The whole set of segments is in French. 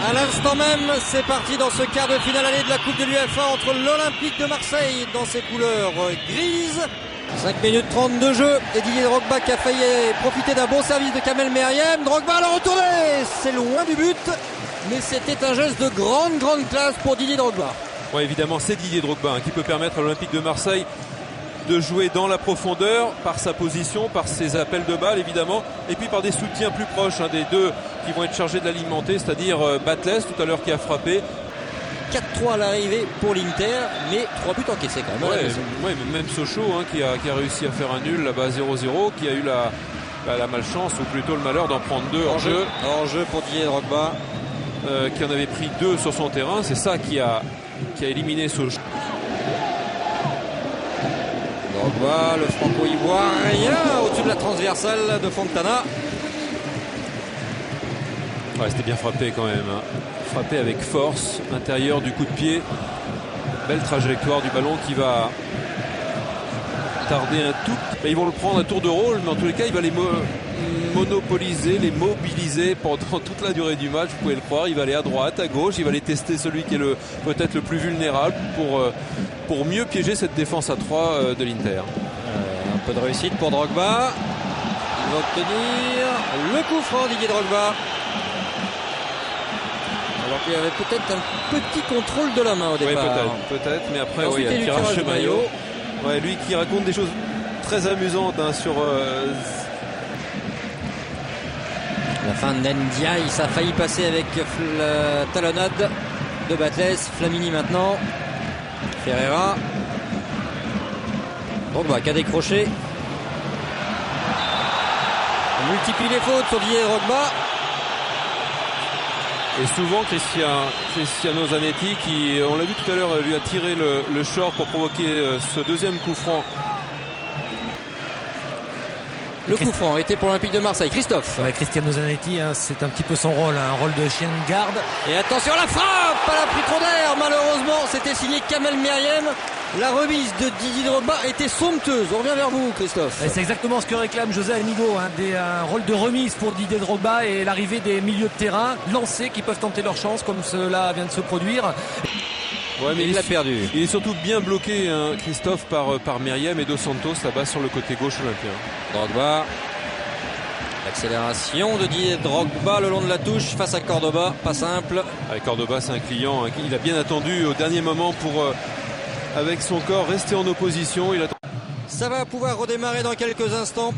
À l'instant même, c'est parti dans ce quart de finale aller de la Coupe de l'UEFA entre l'Olympique de Marseille dans ses couleurs grises. 5 minutes 30 de jeu et Didier Drogba qui a failli profiter d'un bon service de Kamel Meriem. Drogba l'a retourné, c'est loin du but, mais c'était un geste de grande classe pour Didier Drogba. Ouais, évidemment, c'est Didier Drogba qui peut permettre à l'Olympique de Marseille de jouer dans la profondeur par sa position, par ses appels de balle évidemment, et puis par des soutiens plus proches des deux qui vont être chargés de l'alimenter, c'est-à-dire Batles tout à l'heure qui a frappé. 4-3 à l'arrivée pour l'Inter, mais 3 buts encaissés quand même. Ouais, mais même Sochaux qui a réussi à faire un nul là-bas 0-0, qui a eu la malchance ou plutôt le malheur d'en prendre deux hors jeu. Hors jeu pour Didier Drogba. Qui en avait pris 2 sur son terrain, c'est ça qui a éliminé Sochaux. Drogba, le franco-ivoirien au-dessus de la transversale de Fontana. Ouais, c'était bien frappé quand même. Frappé avec force, intérieur du coup de pied. Belle trajectoire du ballon qui va tarder un tout. Ils vont le prendre à tour de rôle, mais en tous les cas, il va les monopoliser, les mobiliser pendant toute la durée du match. Vous pouvez le croire, il va aller à droite, à gauche, il va aller tester celui qui est peut-être le plus vulnérable pour mieux piéger cette défense à 3 de l'Inter. Un peu de réussite pour Drogba. Il va obtenir le coup franc, Didier Drogba. Alors qu'il y avait peut-être un petit contrôle de la main au départ. Oui, peut-être, mais après, il y a le tirage de maillot. Ouais, lui qui raconte des choses très amusantes sur la fin d'Ndiaye. Ça a failli passer avec la talonnade de Batles. Flamini maintenant. Ferreira. Drogba qui a décroché. On multiplie les fautes sur Didier Drogba. Et souvent Cristiano Zanetti qui, on l'a vu tout à l'heure, lui a tiré le short pour provoquer ce deuxième coup franc. Le coup franc était pour l'Olympique de Marseille. Christophe. Ouais, Cristiano Zanetti, un petit peu son rôle, un rôle de chien de garde. Et attention à la frappe, elle a pris trop d'air. Malheureusement, c'était signé Kamel Meriem. La remise de Didier Drogba était somptueuse. On revient vers vous, Christophe. Et c'est exactement ce que réclame José Almigo, un rôle de remise pour Didier Drogba et l'arrivée des milieux de terrain lancés qui peuvent tenter leur chance comme cela vient de se produire. Ouais, mais il l'a perdu. Il est surtout bien bloqué, Christophe, par Meriem et Dos Santos là-bas sur le côté gauche olympien. Drogba. L'accélération de Didier Drogba le long de la touche face à Cordoba. Pas simple. Avec Cordoba, c'est un client. Il a bien attendu au dernier moment pour, avec son corps, rester en opposition. Ça va pouvoir redémarrer dans quelques instants.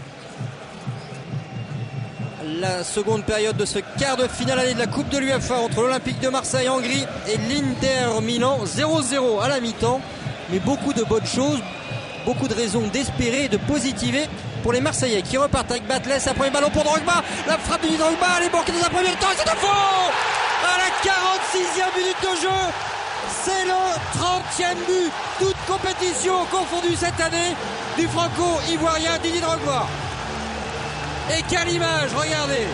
La seconde période de ce quart de finale année de la Coupe de l'UEFA entre l'Olympique de Marseille en gris et l'Inter Milan. 0-0 à la mi-temps, mais beaucoup de bonnes choses, beaucoup de raisons d'espérer et de positiver pour les Marseillais qui repartent avec Batles. Un premier ballon pour Drogba, la frappe de Drogba, elle est manquée dans un premier temps et c'est de faux à la 46e minute de jeu. C'est le 30e but, toute compétition confondue cette année, du franco-ivoirien Didier Drogba. Et quelle image, regardez.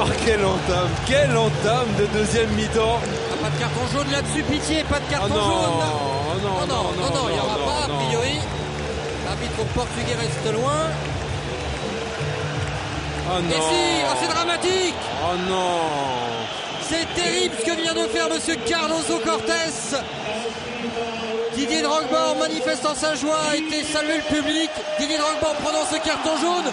Oh, quelle entame de deuxième mi-temps. Pas de carton jaune là-dessus, pitié, pas de carton jaune. Non, il n'y aura pas, a priori. L'arbitre portugais reste loin. Oh non. Et si, c'est dramatique. Oh non. C'est terrible ce que vient de faire monsieur Cardoso Cortés. Didier Drogba, en manifestant sa joie, a été salué le public. Didier Drogba, en prenant ce carton jaune,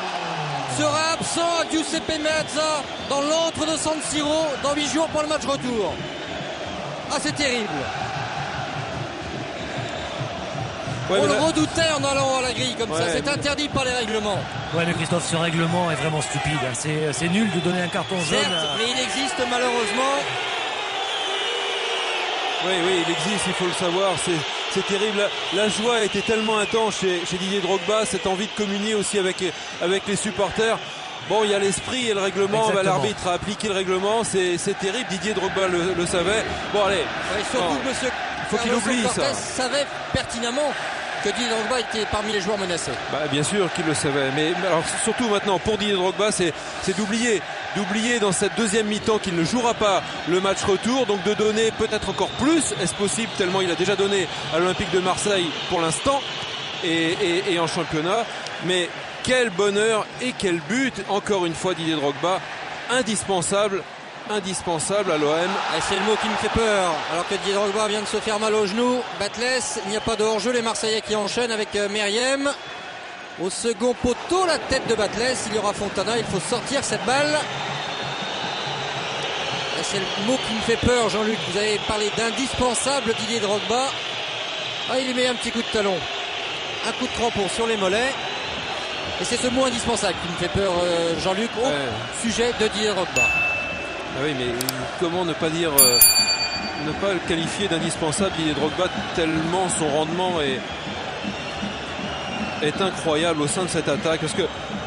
sera absent à Giuseppe Meazza dans l'antre de San Siro dans 8 jours pour le match retour. Ah, c'est terrible. Ouais, on le redoutait en allant à la grille comme ça. C'est interdit par les règlements. Ouais, mais Christophe, ce règlement est vraiment stupide. C'est nul de donner un carton jaune. Certes, mais il existe malheureusement. Oui, il existe, il faut le savoir. C'est terrible. La joie a été tellement intense chez Didier Drogba, cette envie de communier aussi avec les supporters. Bon, il y a l'esprit et le règlement. L'arbitre a appliqué le règlement. C'est terrible. Didier Drogba le savait. Bon, allez. Ouais, surtout que monsieur faut qu'il oublie ça. Savait pertinemment que Didier Drogba était parmi les joueurs menacés. Bien sûr qu'il le savait. Mais alors, surtout maintenant, pour Didier Drogba, c'est d'oublier dans cette deuxième mi-temps qu'il ne jouera pas le match retour, donc de donner peut-être encore plus, est-ce possible, tellement il a déjà donné à l'Olympique de Marseille pour l'instant. et en championnat. Mais quel bonheur et quel but, encore une fois, Didier Drogba, indispensable à l'OM. C'est le mot qui me fait peur, alors que Didier Drogba vient de se faire mal au genou. Batles, il n'y a pas de hors-jeu, les Marseillais qui enchaînent avec Meriem. Au second poteau, la tête de Batles, il y aura Fontana, il faut sortir cette balle. C'est le mot qui me fait peur, Jean-Luc. Vous avez parlé d'indispensable Didier Drogba. Il lui met un petit coup de talon, un coup de crampon sur les mollets. Et c'est ce mot indispensable qui me fait peur, Jean-Luc, au sujet de Didier Drogba. Ah oui, mais comment ne pas dire, ne pas le qualifier d'indispensable Didier Drogba, tellement son rendement est incroyable au sein de cette attaque. Parce que,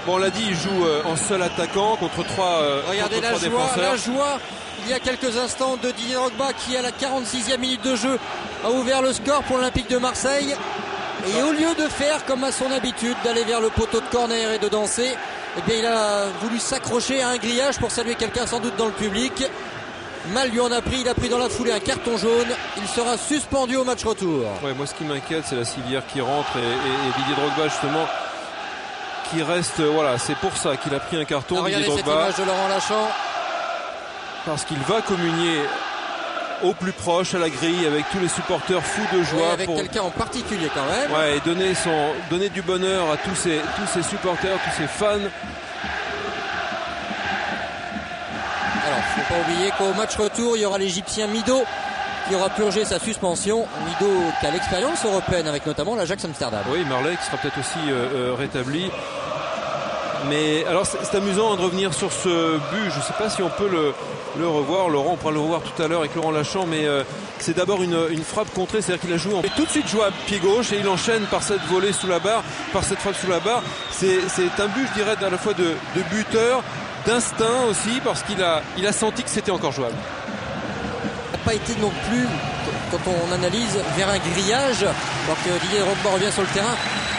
bon, on l'a dit, il joue en seul attaquant contre trois Regardez défenseurs. La joie, il y a quelques instants, de Didier Drogba qui, à la 46e minute de jeu, a ouvert le score pour l'Olympique de Marseille. Et au lieu de faire comme à son habitude, d'aller vers le poteau de corner et de danser, eh bien, il a voulu s'accrocher à un grillage pour saluer quelqu'un sans doute dans le public. Mal lui en a pris, il a pris dans la foulée un carton jaune. Il sera suspendu au match retour. Ouais, moi ce qui m'inquiète, c'est la civière qui rentre et Didier Drogba justement qui reste. Voilà, c'est pour ça qu'il a pris un carton. Regardez Didier Drogba, cette image de Laurent Lachant. Parce qu'il va communier au plus proche à la grille avec tous les supporters fous de joie, avec quelqu'un en particulier quand même. Ouais, et donner du bonheur à tous ces supporters, tous ces fans. Alors, il ne faut pas oublier qu'au match retour, il y aura l'Égyptien Mido qui aura purgé sa suspension. Mido qui a l'expérience européenne avec notamment l'Ajax Amsterdam. Oui, Marley qui sera peut-être aussi rétabli. Mais alors c'est amusant de revenir sur ce but. Je ne sais pas si on peut le revoir. Laurent, on pourra le revoir tout à l'heure avec Laurent Lachant, mais c'est d'abord une frappe contrée, c'est-à-dire qu'il a joué tout de suite joué à pied gauche et il enchaîne par cette volée sous la barre, par cette frappe sous la barre. C'est un but, je dirais, à la fois de buteur, d'instinct aussi, parce qu'il a senti que c'était encore jouable. Il n'a pas été non plus, quand on analyse, vers un grillage, alors que Didier Drogba revient sur le terrain,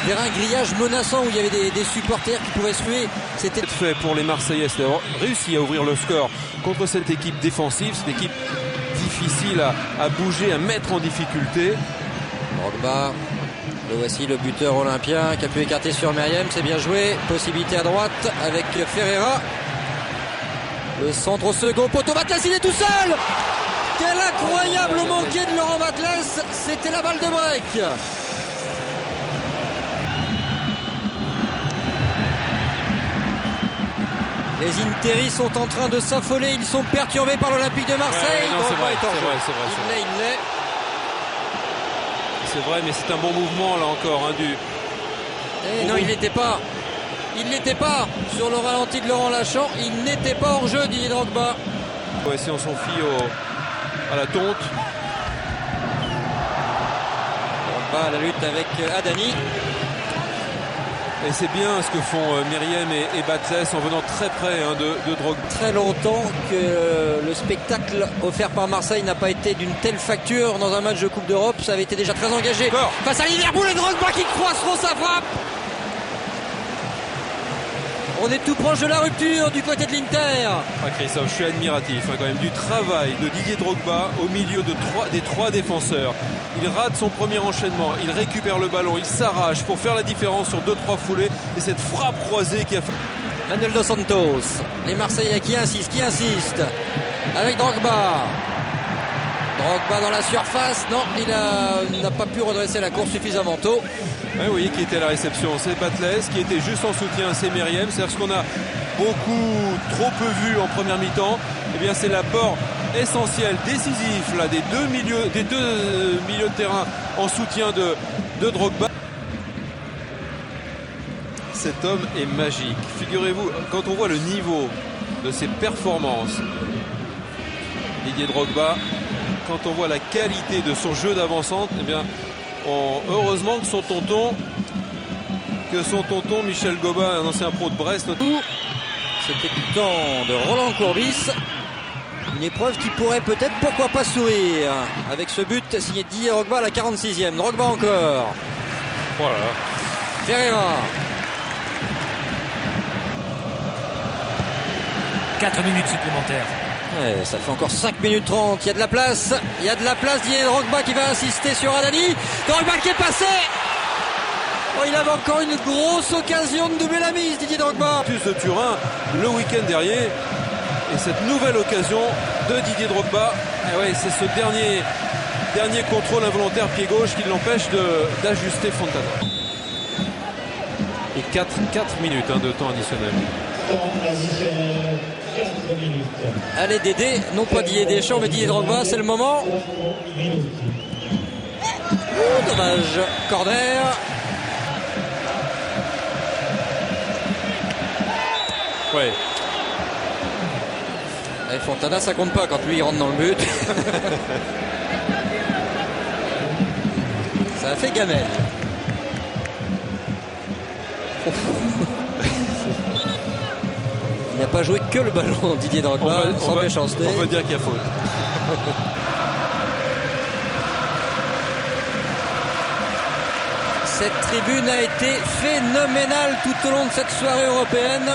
vers un grillage menaçant où il y avait des supporters qui pouvaient se ruer. C'était fait pour les Marseillais, c'est d'avoir réussi à ouvrir le score contre cette équipe défensive, cette équipe difficile à bouger, à mettre en difficulté. Drogba, le voici, le buteur olympien qui a pu écarter sur Meriem, c'est bien joué. Possibilité à droite avec Ferreira. Le centre au second poteau, Batles, il est tout seul. Quel incroyable manqué de Laurent Batles, c'était la balle de break. Les Interis sont en train de s'affoler, ils sont perturbés par l'Olympique de Marseille. C'est vrai. C'est vrai, mais c'est un bon mouvement là encore. Non, il n'était pas. Il n'était pas sur le ralenti de Laurent Lachant. Il n'était pas hors jeu, Didier Drogba. Ouais, si on s'en fie à la tonte. Drogba à la lutte avec Adani. Et c'est bien ce que font Meriem et Batles en venant très près de Drogba. Très longtemps que le spectacle offert par Marseille n'a pas été d'une telle facture dans un match de Coupe d'Europe. Ça avait été déjà très engagé. Face à Liverpool et Drogba qui croiseront sa frappe. On est tout proche de la rupture du côté de l'Inter. Christophe, je suis admiratif quand même du travail de Didier Drogba au milieu des trois défenseurs. Il rate son premier enchaînement, il récupère le ballon, il s'arrache pour faire la différence sur 2-3 foulées et cette frappe croisée qui a fait... Manuel Dos Santos, les Marseillais qui insistent avec Drogba. Drogba dans la surface, non, il n'a pas pu redresser la course suffisamment tôt. Oui, vous voyez qui était à la réception, c'est Batles, qui était juste en soutien, c'est Meriem. C'est-à-dire ce qu'on a trop peu vu en première mi-temps, eh bien c'est l'apport essentiel, décisif là, des deux milieux de terrain en soutien de Drogba. Cet homme est magique. Figurez-vous, quand on voit le niveau de ses performances, Didier Drogba, quand on voit la qualité de son jeu d'avancante, eh bien heureusement que son tonton Michel Gobin, un ancien pro de Brest. C'était du temps de Roland Courbis. Une épreuve qui pourrait peut-être, pourquoi pas, sourire. Avec ce but signé Didier Drogba à la 46e. Drogba encore. Voilà. Ferreira. 4 minutes supplémentaires. Ouais, ça fait encore 5 minutes 30. Il y a de la place. Didier Drogba qui va insister sur Adani. Drogba qui est passé. Oh, il avait encore une grosse occasion de doubler la mise, Didier Drogba. De Turin le week-end dernier. Et cette nouvelle occasion de Didier Drogba, ouais, c'est ce dernier contrôle involontaire pied gauche qui l'empêche d'ajuster Fontana. Et 4 minutes de temps additionnel. Allez Dédé, non pas Didier Deschamps mais Didier Drogba, c'est le moment. Oh, dommage, corner. Ouais. Et Fontana, ça compte pas quand lui il rentre dans le but. Ça a fait gamelle. Il n'a pas joué que le ballon, Didier Drogba, sans méchanceté. On peut dire qu'il y a faute. Cette tribune a été phénoménale tout au long de cette soirée européenne.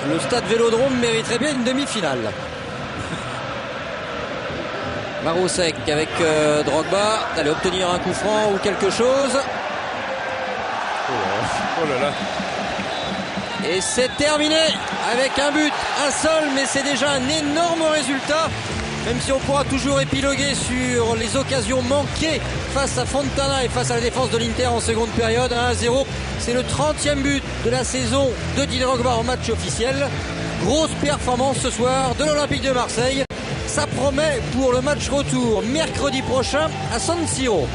Le stade Vélodrome mériterait bien une demi-finale. Marousek avec Drogba, allait obtenir un coup franc ou quelque chose. Oh là là. Et c'est terminé avec un but, un seul, mais c'est déjà un énorme résultat. Même si on pourra toujours épiloguer sur les occasions manquées face à Fontana et face à la défense de l'Inter en seconde période, 1-0. C'est le 30e but de la saison de Didier Drogba en match officiel. Grosse performance ce soir de l'Olympique de Marseille. Ça promet pour le match retour mercredi prochain à San Siro.